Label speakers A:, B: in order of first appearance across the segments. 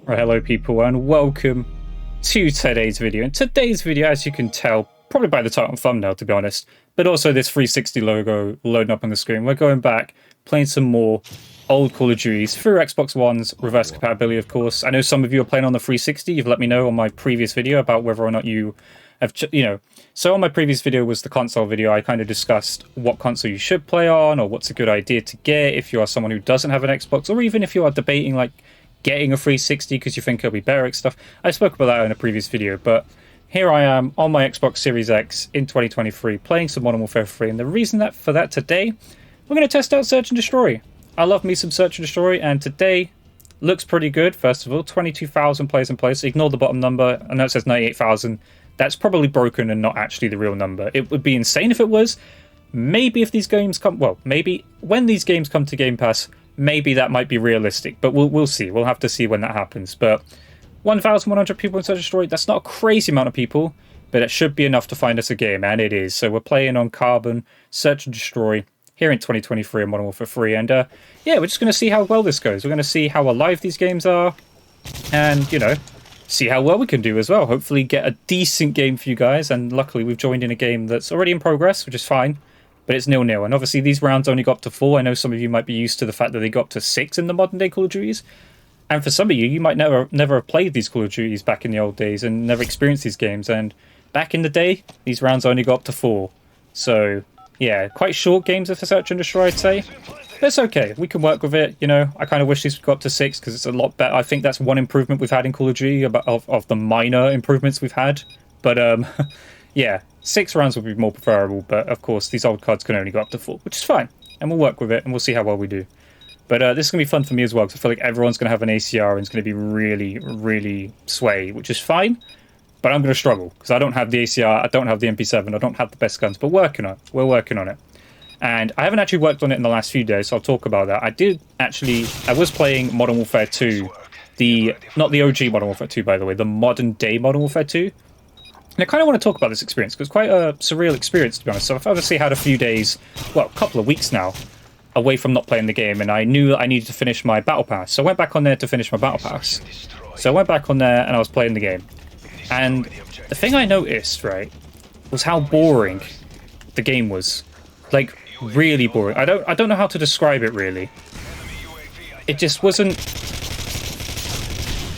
A: Right, hello people and welcome to today's video. In today's video, as you can tell, probably by the title and thumbnail to be honest, but also this 360 logo loading up on the screen, we're going back, playing some more old Call of Duties through Xbox One's reverse compatibility, of course. I know some of you are playing on the 360, you've let me know on my previous video about whether or not you have, so on my previous video was the console video. I kind of discussed what console you should play on, or what's a good idea to get if you are someone who doesn't have an Xbox, or even if you are debating like getting a 360 because you think it'll be better at stuff. I spoke about that in a previous video, but here I am on my Xbox Series X in 2023 playing some Modern Warfare 3, and the reason for that today, we're going to test out Search and Destroy. I love me some Search and Destroy, and today looks pretty good. First of all, 22,000 players in place. Ignore the bottom number. I know it says 98,000. That's probably broken and not actually the real number. It would be insane if it was. Maybe if these games come, well, maybe when these games come to Game Pass, maybe that might be realistic, but we'll see. We'll have to see when that happens. But 1,100 people in Search and Destroy, that's not a crazy amount of people, but it should be enough to find us a game, and it is. So we're playing on Carbon, Search and Destroy, here in 2023 on Modern Warfare 3, and yeah, we're just going to see how well this goes. We're going to see how alive these games are, and, you know, see how well we can do as well. Hopefully get a decent game for you guys, and luckily we've joined in a game that's already in progress, which is fine. But it's 0-0, and obviously these rounds only got up to 4. I know some of you might be used to the fact that they got up to 6 in the modern day Call of Duties. And for some of you, you might never have played these Call of Duties back in the old days and never experienced these games. And back in the day, these rounds only got up to 4. So, yeah, quite short games for Search and Destroy, I'd say. But it's okay. We can work with it, you know. I kind of wish these got up to 6 because it's a lot better. I think that's one improvement we've had in Call of Duty of the minor improvements we've had. But, yeah, 6 rounds would be more preferable, but of course these old cards can only go up to 4, which is fine, and we'll work with it and we'll see how well we do. But this is going to be fun for me as well, because I feel like everyone's going to have an ACR and it's going to be really, really sway, which is fine, but I'm going to struggle because I don't have the ACR, I don't have the MP7, I don't have the best guns, but we're working on it. And I haven't actually worked on it in the last few days, so I'll talk about that. I was playing Modern Warfare 2, not the OG Modern Warfare 2, by the way, the modern day Modern Warfare 2. And I kind of want to talk about this experience, because it's quite a surreal experience, to be honest. So I've obviously had a few days, well, a couple of weeks now, away from not playing the game, and I knew I needed to finish my Battle Pass. So I went back on there to finish my Battle Pass. So I went back on there, and I was playing the game. And the thing I noticed, right, was how boring the game was. Like, really boring. I don't know how to describe it, really. It just wasn't...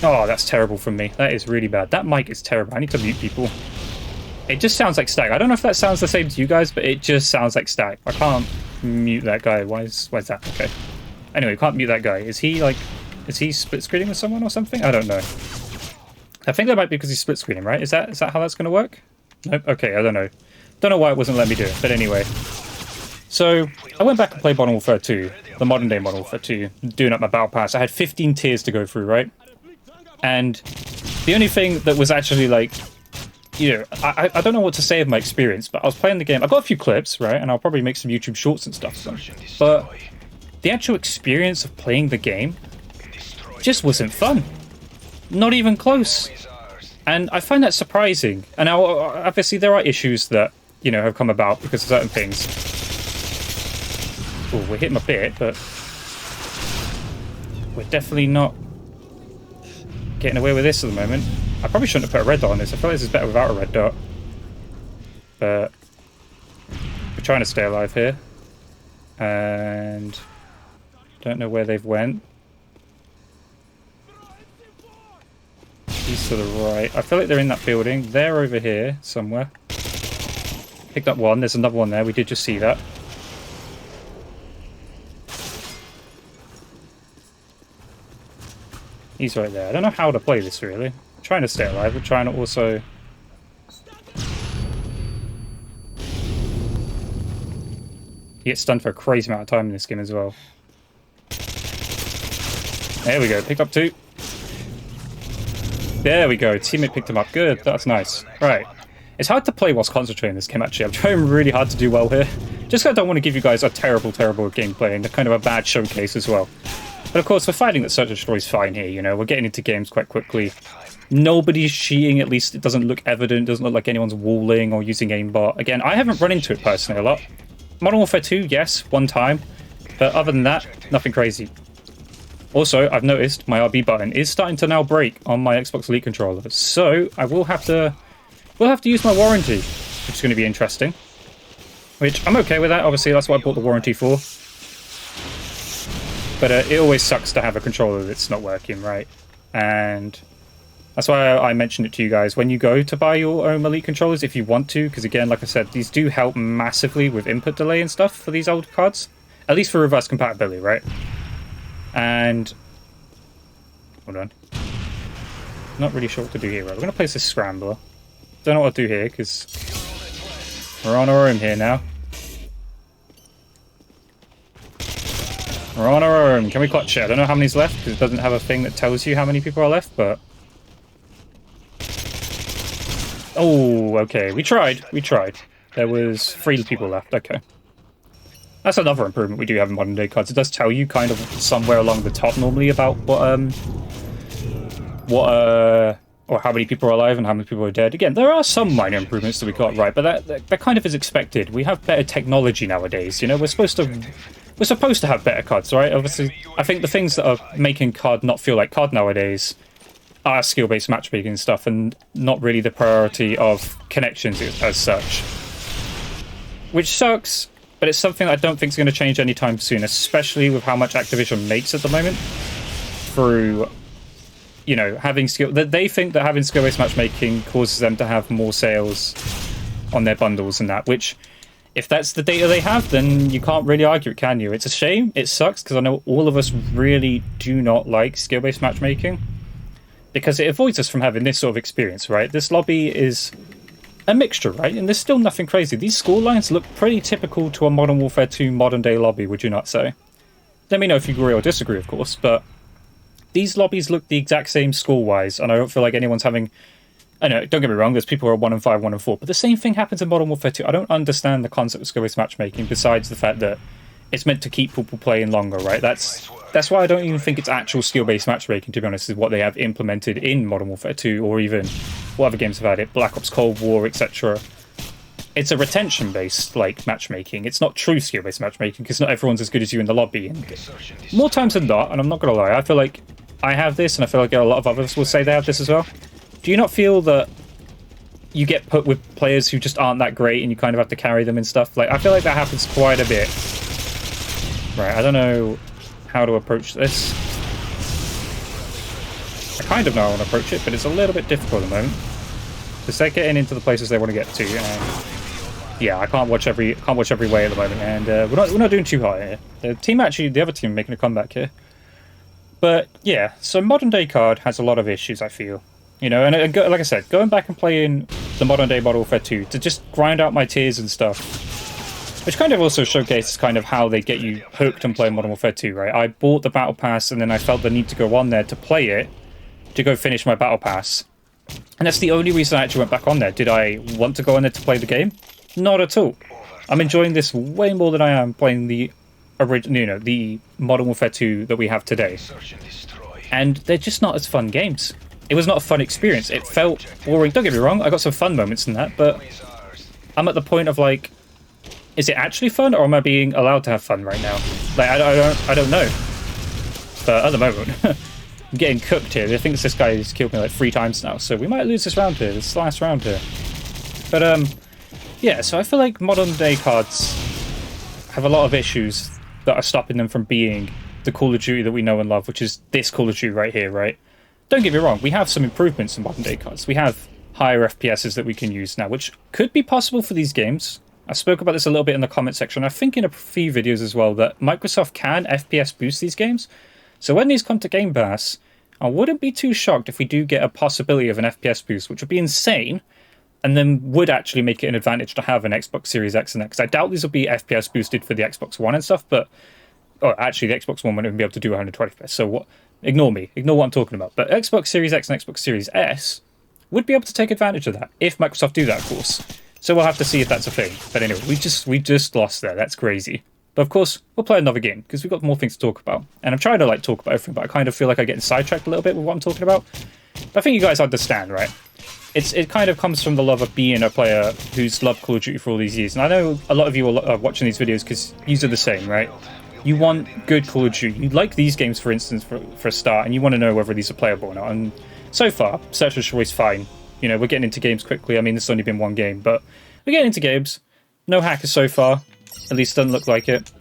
A: Oh, that's terrible from me. That is really bad. That mic is terrible. I need to mute people. It just sounds like static. I don't know if that sounds the same to you guys, but it just sounds like static. I can't mute that guy. Why is that? Okay. Anyway, I can't mute that guy. Is he split screening with someone or something? I don't know. I think that might be because he's split screening, right? Is that how that's going to work? Nope. Okay, I don't know. Don't know why it wasn't letting me do it, but anyway. So I went back and played Modern Warfare 2, the modern day Modern Warfare 2, doing up my Battle Pass. I had 15 tiers to go through, right? And the only thing that was actually like, you know, I don't know what to say of my experience, but I was playing the game. I've got a few clips, right? And I'll probably make some YouTube shorts and stuff. But the actual experience of playing the game just wasn't fun. Not even close. And I find that surprising. And now, obviously, there are issues that, you know, have come about because of certain things. Oh, we're hitting a bit, but we're definitely not getting away with this at the moment. I probably shouldn't have put a red dot on this. I feel like this is better without a red dot. But we're trying to stay alive here. And don't know where they've went. He's to the right. I feel like they're in that building. They're over here somewhere. Picked up one. There's another one there. We did just see that. He's right there. I don't know how to play this, really. I'm trying to stay alive. We're trying to also... He gets stunned for a crazy amount of time in this game as well. There we go. Picked up 2. There we go. Teammate picked him up. Good. That's nice. Right. It's hard to play whilst concentrating this game, actually. I'm trying really hard to do well here. Just because I don't want to give you guys a terrible, terrible gameplay and a kind of a bad showcase as well. But of course, we're finding that Search and Destroy is fine here, you know. We're getting into games quite quickly. Nobody's cheating, at least it doesn't look evident. It doesn't look like anyone's walling or using aimbot. Again, I haven't run into it personally a lot. Modern Warfare 2, yes, one time. But other than that, nothing crazy. Also, I've noticed my RB button is starting to now break on my Xbox Elite controller, so I will have to use my warranty, which is going to be interesting. Which I'm okay with that. Obviously, that's what I bought the warranty for. But it always sucks to have a controller that's not working right, and that's why I mentioned it to you guys. When you go to buy your own Elite controllers, if you want to, because again, like I said, these do help massively with input delay and stuff for these old cards, at least for reverse compatibility, right? And hold on, not really sure what to do here. Right, we're gonna place this scrambler. Don't know what to do here because we're on our own here now. We're on our own. Can we clutch it? I don't know how many's left because it doesn't have a thing that tells you how many people are left, but oh, okay. We tried. We tried. There was 3 people left. Okay. That's another improvement we do have in modern day cards. It does tell you kind of somewhere along the top normally about or how many people are alive and how many people are dead. Again, there are some minor improvements that we got right, but that kind of is expected. We have better technology nowadays. You know, we're supposed to have better cards, right? Obviously, I think the things that are making card not feel like card nowadays are skill-based matchmaking and stuff, and not really the priority of connections as such. Which sucks. But it's something I don't think is going to change anytime soon, especially with how much Activision makes at the moment. Through, you know, having skill... They think that having skill-based matchmaking causes them to have more sales on their bundles and that, which, if that's the data they have, then you can't really argue it, can you? It's a shame. It sucks, because I know all of us really do not like skill-based matchmaking. Because it avoids us from having this sort of experience, right? This lobby is a mixture, right? And there's still nothing crazy. These score lines look pretty typical to a Modern Warfare 2 modern day lobby, would you not say? Let me know if you agree or disagree, of course, but these lobbies look the exact same score-wise, and I don't feel like anyone's having... I know, don't get me wrong, there's people who are 1 and 5, 1 and 4, but the same thing happens in Modern Warfare 2. I don't understand the concept of skill-based matchmaking, besides the fact that it's meant to keep people playing longer, right? That's why I don't even think it's actual skill-based matchmaking, to be honest, is what they have implemented in Modern Warfare 2, or even what other games have had it, Black Ops Cold War, etc. It's a retention-based, like, matchmaking. It's not true skill-based matchmaking, because not everyone's as good as you in the lobby. And more times than not, and I'm not going to lie, I feel like I have this, and I feel like a lot of others will say they have this as well. Do you not feel that you get put with players who just aren't that great, and you kind of have to carry them and stuff? Like, I feel like that happens quite a bit. Right, I don't know how to approach this. I kind of know how I want to approach it, but it's a little bit difficult at the moment. Because they're getting into the places they want to get to, and yeah, I can't watch every way at the moment, and we're not doing too hot here. The other team making a comeback here. But yeah, so modern day card has a lot of issues, I feel. You know, and like I said, going back and playing the modern day Modern Warfare 2 to just grind out my tiers and stuff, which kind of also showcases kind of how they get you hooked and play Modern Warfare 2, right? I bought the Battle Pass, and then I felt the need to go on there to play it, to go finish my Battle Pass. And that's the only reason I actually went back on there. Did I want to go on there to play the game? Not at all. I'm enjoying this way more than I am playing the original, you know, the Modern Warfare 2 that we have today. And they're just not as fun games. It was not a fun experience. It felt boring. Don't get me wrong, I got some fun moments in that, but I'm at the point of like, is it actually fun, or am I being allowed to have fun right now? Like, I don't know. But at the moment, I'm getting cooked here. I think this guy has killed me like 3 times now, so we might lose this round here, this last round here. But yeah, so I feel like modern day cards have a lot of issues that are stopping them from being the Call of Duty that we know and love, which is this Call of Duty right here, right? Don't get me wrong, we have some improvements in modern day cards. We have higher FPSs that we can use now, which could be possible for these games. I spoke about this a little bit in the comment section. I think in a few videos as well that Microsoft can FPS boost these games. So when these come to Game Pass, I wouldn't be too shocked if we do get a possibility of an FPS boost, which would be insane, and then would actually make it an advantage to have an Xbox Series X and X. I doubt these will be FPS boosted for the Xbox One and stuff, but actually the Xbox One won't even be able to do 120 FPS. So what? Ignore me. Ignore what I'm talking about. But Xbox Series X and Xbox Series S would be able to take advantage of that if Microsoft do that, of course. So we'll have to see if that's a thing. But anyway, we just lost there. That's crazy. But of course, we'll play another game because we've got more things to talk about. And I'm trying to like talk about everything, but I kind of feel like I'm getting sidetracked a little bit with what I'm talking about. But I think you guys understand, right? It kind of comes from the love of being a player who's loved Call of Duty for all these years. And I know a lot of you are watching these videos because you are the same, right? You want good Call of Duty. You like these games, for instance, for a start, and you want to know whether these are playable or not. And so far, Search Choice, fine. You know, we're getting into games quickly. I mean, this has only been one game, but we're getting into games. No hackers so far. At least doesn't look like it.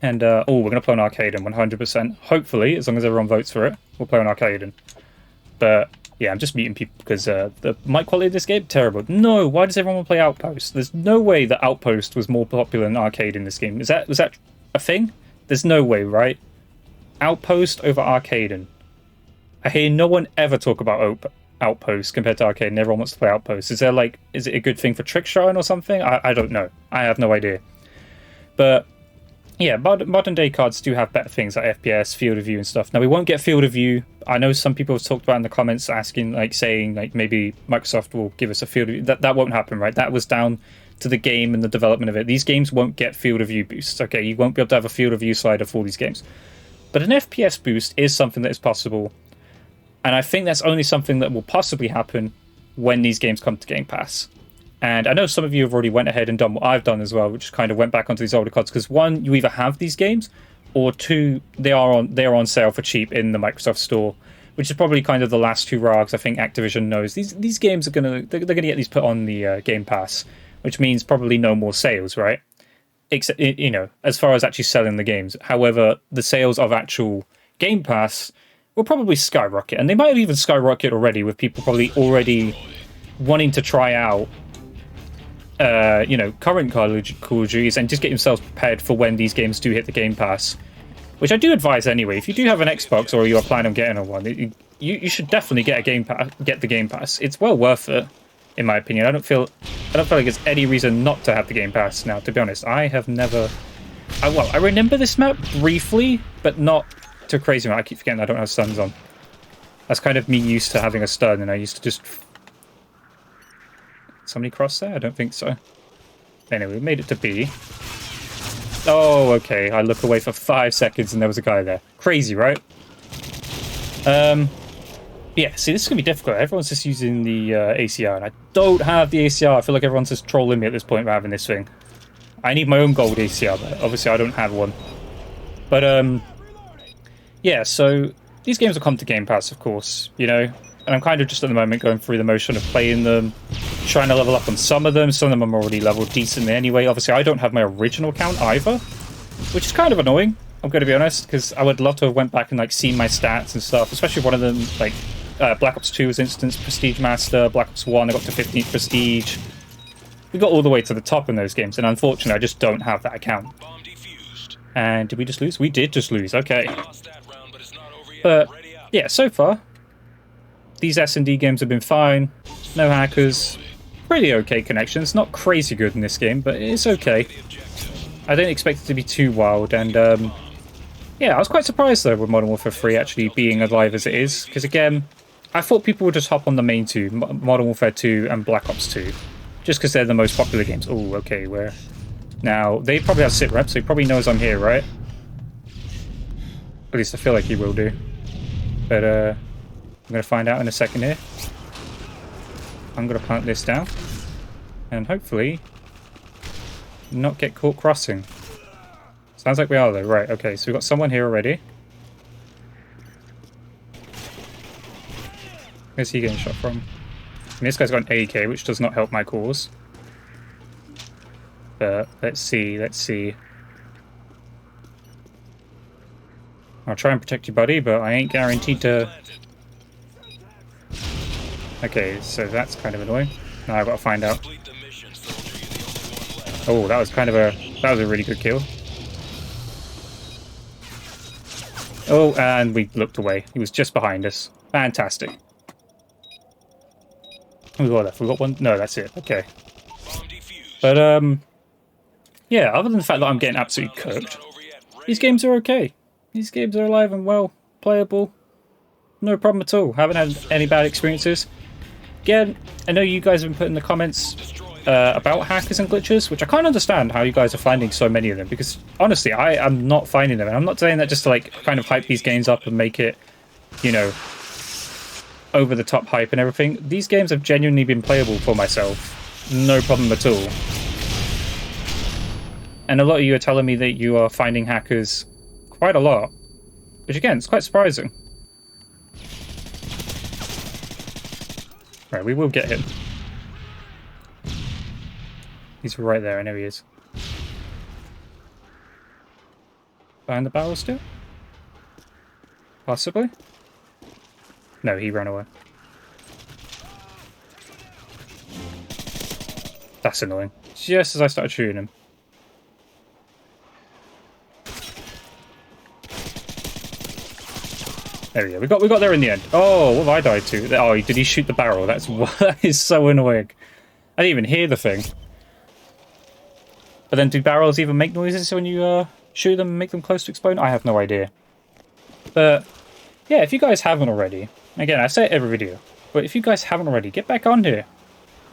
A: And, we're going to play on Arcaden, 100%. Hopefully, as long as everyone votes for it, we'll play on Arcaden. But, yeah, I'm just muting people because the mic quality of this game, terrible. No, why does everyone want to play Outpost? There's no way that Outpost was more popular than Arcade in this game. Was that a thing? There's no way, right? Outpost over Arcaden. I hear no one ever talk about Outpost compared to Arcade, and everyone wants to play Outpost. Is it a good thing for trickshotting or something? I don't know. I have no idea. But yeah, modern day cards do have better things like FPS, field of view and stuff. Now we won't get field of view. I know some people have talked about in the comments asking, saying maybe Microsoft will give us a field of view. That won't happen, right? That was down to the game and the development of it. These games won't get field of view boosts. Okay, you won't be able to have a field of view slider for these games. But an FPS boost is something that is possible. And I think that's only something that will possibly happen when these games come to Game Pass. And I know some of you have already went ahead and done what I've done as well, which kind of went back onto these older cards. Because one, you either have these games, or two, they are on sale for cheap in the Microsoft Store, which is probably kind of the last two rags. I think Activision knows these games are they're gonna get these put on the Game Pass, which means probably no more sales, right? Except, you know, as far as actually selling the games. However, the sales of actual Game Pass will probably skyrocket, and they might have even skyrocketed already, with people probably already wanting to try out current Call of Duties and just get themselves prepared for when these games do hit the Game Pass, which I do advise anyway. If you do have an Xbox or you are planning on getting on one, you should definitely get the Game Pass. It's well worth it, in my opinion. I don't feel like there's any reason not to have the Game Pass now. To be honest, I have never. I remember this map briefly, but not to a crazy amount. I keep forgetting I don't have stuns on. That's kind of me used to having a stun, and I used to just. Somebody crossed there? I don't think so. Anyway, we made it to B. Oh, okay. I look away for 5 seconds and there was a guy there. Crazy, right? Yeah, see, this is going to be difficult. Everyone's just using the ACR, and I don't have the ACR. I feel like everyone's just trolling me at this point by having this thing. I need my own gold ACR, but obviously I don't have one. But, yeah, so these games will come to Game Pass, of course, you know? And I'm kind of just at the moment going through the motion of playing them, trying to level up on some of them. Some of them I'm already leveled decently anyway. Obviously, I don't have my original account either, which is kind of annoying, I'm going to be honest, because I would love to have went back and seen my stats and stuff, especially one of them, Black Ops 2 was Instance Prestige Master, Black Ops 1 I got to 15th Prestige. We got all the way to the top in those games, and unfortunately I just don't have that account. And did we just lose? We did just lose, okay. But, yeah, so far, these S&D games have been fine. No hackers. Pretty okay connections. Not crazy good in this game, but it's okay. I don't expect it to be too wild. And, yeah, I was quite surprised, though, with Modern Warfare 3 actually being as live as it is. Because, again, I thought people would just hop on the main two, Modern Warfare 2 and Black Ops 2. Just because they're the most popular games. Oh, okay, where? Now, they probably have sit rep, so he probably knows I'm here, right? At least I feel like he will do. But, I'm going to find out in a second here. I'm going to plant this down. And hopefully not get caught crossing. Sounds like we are though. Right, okay. So we've got someone here already. Where's he getting shot from? And this guy's got an AK, which does not help my cause. But let's see. I'll try and protect you, buddy, but I ain't guaranteed to... Okay, so that's kind of annoying. Now I've got to find out. Oh, that was a really good kill. Oh, and we looked away. He was just behind us. Fantastic. We got left. We got one. No, that's it. Okay. But yeah. Other than the fact that I'm getting absolutely cooked, these games are okay. These games are alive and well, playable. No problem at all. Haven't had any bad experiences. Again, I know you guys have been putting in the comments about hackers and glitches, which I can't understand how you guys are finding so many of them, because honestly, I am not finding them. And I'm not saying that just to kind of hype these games up and make it, you know, over the top hype and everything. These games have genuinely been playable for myself. No problem at all. And a lot of you are telling me that you are finding hackers quite a lot. Which again, it's quite surprising. Right, we will get him. He's right there, I know he is. Behind the barrel still? Possibly? No, he ran away. That's annoying. Just as I started shooting him. There we go. We got there in the end. Oh, what have I died to? Oh, did he shoot the barrel? That is so annoying. I didn't even hear the thing. But then do barrels even make noises when you shoot them and make them close to explode? I have no idea. But yeah, if you guys haven't already, again, I say it every video, but if you guys haven't already, get back on here.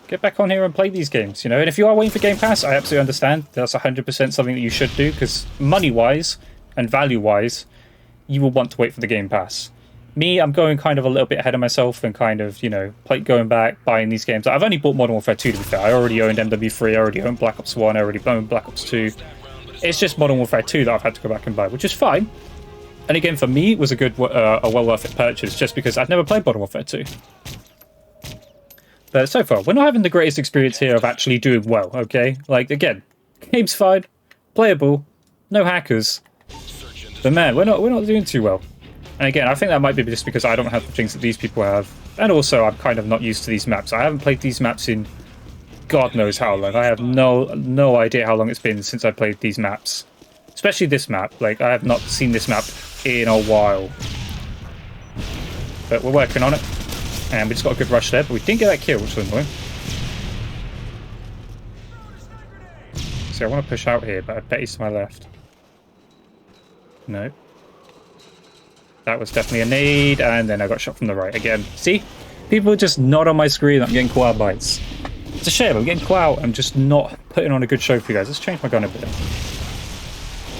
A: Get back on here and play these games, you know? And if you are waiting for Game Pass, I absolutely understand. That's 100% something that you should do, because money-wise and value-wise, you will want to wait for the Game Pass. Me, I'm going kind of a little bit ahead of myself and kind of, you know, going back, buying these games. I've only bought Modern Warfare 2, to be fair. I already owned MW3, I already owned Black Ops 1, I already owned Black Ops 2. It's just Modern Warfare 2 that I've had to go back and buy, which is fine. And again, for me, it was a good, a well worth it purchase, just because I've never played Modern Warfare 2. But so far, we're not having the greatest experience here of actually doing well, okay? Like, again, game's fine, playable, no hackers. But man, we're not doing too well. And again, I think that might be just because I don't have the things that these people have. And also, I'm kind of not used to these maps. I haven't played these maps in God knows how long. I have no idea how long it's been since I played these maps. Especially this map. Like, I have not seen this map in a while. But we're working on it. And we just got a good rush there, but we didn't get that kill, which was annoying. See, I want to push out here, but I bet he's to my left. No. That was definitely a nade, and then I got shot from the right again. See? People are just not on my screen. I'm getting quad bites. It's a shame. I'm getting quad. I'm just not putting on a good show for you guys. Let's change my gun a bit.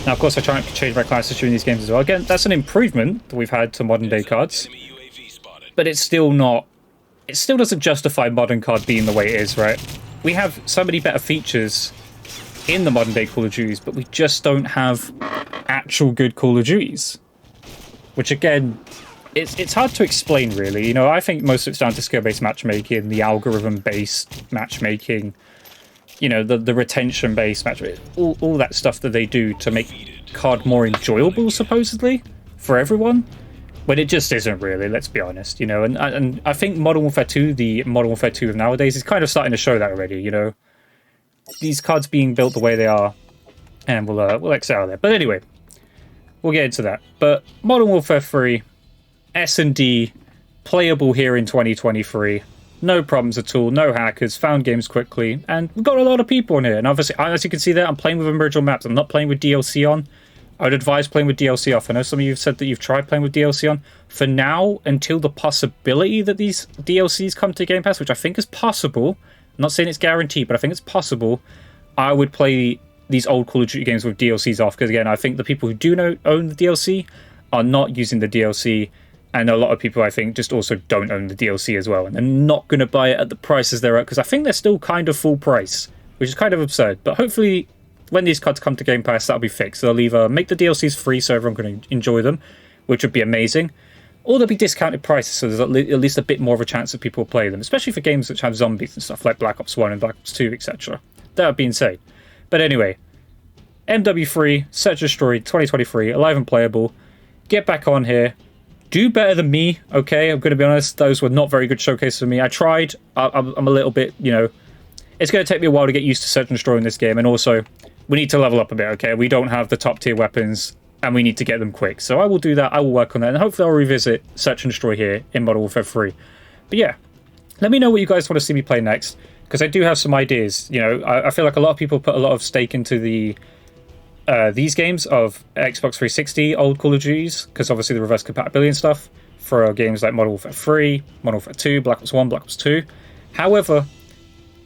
A: Now, of course, I try and change my classes during these games as well. Again, that's an improvement that we've had to modern day cards. But it's still not... It still doesn't justify modern card being the way it is, right? We have so many better features in the modern day Call of Duties, but we just don't have actual good Call of Duties. Which, again, it's hard to explain, really. You know, I think most of it's down to skill-based matchmaking, the algorithm-based matchmaking, you know, the retention-based matchmaking, all that stuff that they do to make COD more enjoyable, supposedly, for everyone. But it just isn't really, let's be honest, you know. And I think Modern Warfare 2, the Modern Warfare 2 of nowadays, is kind of starting to show that already, you know. These cards being built the way they are, and we'll excel there. But anyway, we'll get into that. But Modern Warfare 3, Snd, playable here in 2023. No problems at all, no hackers, found games quickly, and we've got a lot of people in here. And obviously, as you can see there, I'm playing with original maps. I'm not playing with DLC on. I would advise playing with DLC off. I know some of you have said that you've tried playing with DLC on. For now, until the possibility that these DLCs come to Game Pass, which I think is possible, I'm not saying it's guaranteed, but I think it's possible, I would play these old Call of Duty games with DLCs off, because again, I think the people who do own the DLC are not using the DLC, and a lot of people, I think, just also don't own the DLC as well, and they're not going to buy it at the prices they're at, because I think they're still kind of full price, which is kind of absurd. But hopefully, when these cards come to Game Pass, that'll be fixed. They'll either make the DLCs free so everyone can enjoy them, which would be amazing, or they'll be discounted prices so there's at least a bit more of a chance that people will play them, especially for games which have zombies and stuff like Black Ops 1 and Black Ops 2, etc. That would be insane. But anyway, MW3 Search and Destroy 2023, alive and playable. Get back on here. Do better than me, okay? I'm going to be honest. Those were not very good showcases for me. I tried. I'm a little bit, you know... It's going to take me a while to get used to Search and Destroy in this game. And also, we need to level up a bit, okay? We don't have the top tier weapons, and we need to get them quick. So I will do that. I will work on that. And hopefully I'll revisit Search and Destroy here in Modern Warfare 3. But yeah, let me know what you guys want to see me play next, because I do have some ideas. You know, I feel like a lot of people put a lot of stake into these games of Xbox 360 old Call of Duties, because obviously the reverse compatibility and stuff for games like Modern Warfare 3, Modern Warfare 2, Black Ops 1, Black Ops 2. However,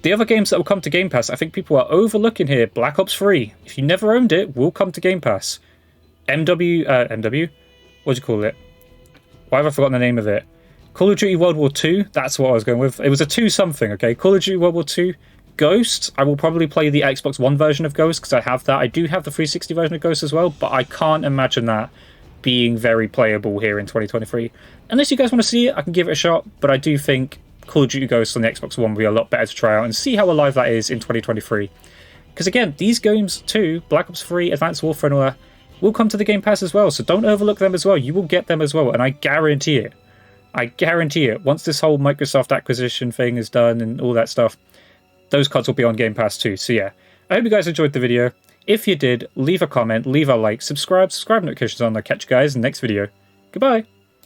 A: the other games that will come to Game Pass, I think people are overlooking here. Black Ops 3, if you never owned it, will come to Game Pass. MW, what do you call it? Why have I forgotten the name of it? Call of Duty World War 2, that's what I was going with. It was a 2 something, okay? Call of Duty World War 2 Ghost, I will probably play the Xbox One version of Ghost because I have that. I do have the 360 version of Ghost as well, but I can't imagine that being very playable here in 2023. Unless you guys want to see it, I can give it a shot, but I do think Call of Duty Ghost on the Xbox One will be a lot better to try out and see how alive that is in 2023. Because again, these games too, Black Ops 3, Advanced Warfare and all that, will come to the Game Pass as well, so don't overlook them as well. You will get them as well, and I guarantee it. I guarantee it. Once this whole Microsoft acquisition thing is done and all that stuff, those cards will be on Game Pass too. So yeah, I hope you guys enjoyed the video. If you did, leave a comment, leave a like, subscribe notifications on. I'll catch you guys in the next video. Goodbye!